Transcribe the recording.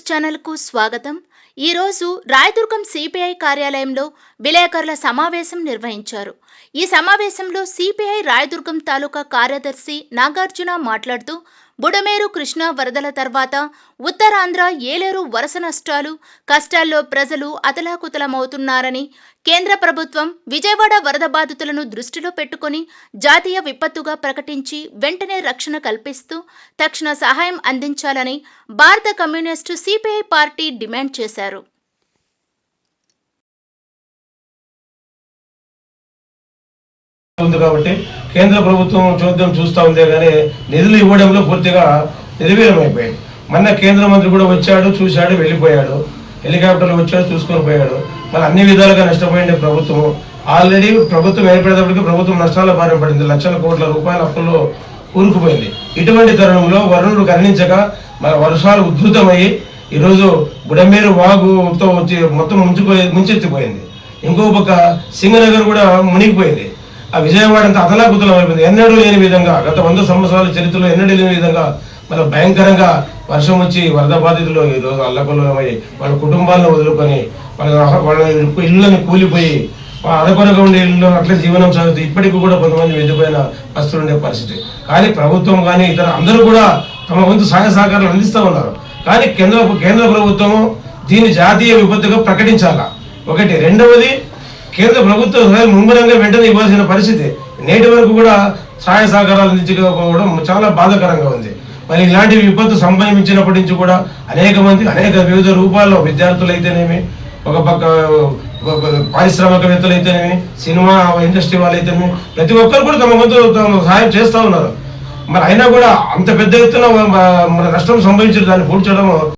ఛానల్కు స్వాగతం. ఈరోజు రాయదుర్గం సిపిఐ కార్యాలయంలో విలేకరుల సమావేశం నిర్వహించారు. ఈ సమావేశంలో సిపిఐ రాయదుర్గం తాలూకా కార్యదర్శి నాగార్జున మాట్లాడుతూ బుడమేరు కృష్ణా వరదల తర్వాత ఉత్తరాంధ్ర ఏలేరు వరుస నష్టాలు కష్టాల్లో ప్రజలు అతలాకుతలమవుతున్నారని, కేంద్ర ప్రభుత్వం విజయవాడ వరద బాధితులను దృష్టిలో పెట్టుకుని జాతీయ విపత్తుగా ప్రకటించి వెంటనే రక్షణ కల్పిస్తూ తక్షణ సహాయం అందించాలని భారత కమ్యూనిస్టు సిపిఐ పార్టీ డిమాండ్ చేశారు. ఉంది కాబట్టి కేంద్ర ప్రభుత్వం చోద్యం చూస్తూ ఉందే కానీ నిధులు ఇవ్వడంలో పూర్తిగా నిర్వీర్యమైపోయింది. మొన్న కేంద్ర మంత్రి కూడా వచ్చాడు, చూశాడు, వెళ్ళిపోయాడు. హెలికాప్టర్లు వచ్చాడు, చూసుకొని పోయాడు. మళ్ళీ అన్ని విధాలుగా నష్టపోయింది ప్రభుత్వం. ఆల్రెడీ ప్రభుత్వం ఏర్పడేటప్పటికి ప్రభుత్వం నష్టాల బారిన పడింది. లక్షల కోట్ల రూపాయల అప్పుల్లో కూరుకుపోయింది. ఇటువంటి తరుణంలో వరుణుడు కరుణించక మన వర్షాలు ఉధృతమయ్యి ఈరోజు బుడమేరు వాగుతో వచ్చి మొత్తం ముంచెత్తిపోయింది. ఇంకో పక్క సింగనగర్ కూడా మునిగిపోయింది. ఆ విజయవాడ అంతా అతలాకుతలం అయిపోయింది. ఎన్నడూ లేని విధంగా గత 100 సంవత్సరాల చరిత్రలో ఎన్నడూ లేని విధంగా మన భయంకరంగా వర్షం వచ్చి వరద బాధితులు ఈరోజు అల్లకొల్లమై వాళ్ళ కుటుంబాలను వదులుకొని వాళ్ళ ఇళ్ళని కూలిపోయి అడకొరగా ఉండే ఇళ్ళు అట్లా జీవనం సాగుతూ ఇప్పటికీ కూడా కొంతమంది వెళ్లిపోయిన పరిస్థితులు ఉండే పరిస్థితి. కానీ ప్రభుత్వం కానీ ఇతర అందరూ కూడా తమ వంతు సహాయ సహకారాలు అందిస్తూ ఉన్నారు. కానీ కేంద్ర ప్రభుత్వము దీన్ని జాతీయ విపత్తుగా ప్రకటించాలా ఒకటి. రెండవది, కేంద్ర ప్రభుత్వం ముమ్మరంగా వెంటనే ఇవ్వాల్సిన పరిస్థితి. నేటి వరకు కూడా సహాయ సహకారాలు అందించకపోవడం చాలా బాధాకరంగా ఉంది. మరి ఇలాంటి విపత్తు సంభవించినప్పటి నుంచి కూడా అనేక మంది వివిధ రూపాల్లో విద్యార్థులు అయితేనేమి, ఒక పక్క పారిశ్రామికవేత్తలు అయితేనేమి, సినిమా ఇండస్ట్రీ వాళ్ళు అయితేనేమి, ప్రతి ఒక్కరు కూడా తమ వంతు సహాయం చేస్తూ ఉన్నారు. మరి అయినా కూడా అంత పెద్ద ఎత్తున మన నష్టం సంభవించిన దాన్ని పూడ్చడం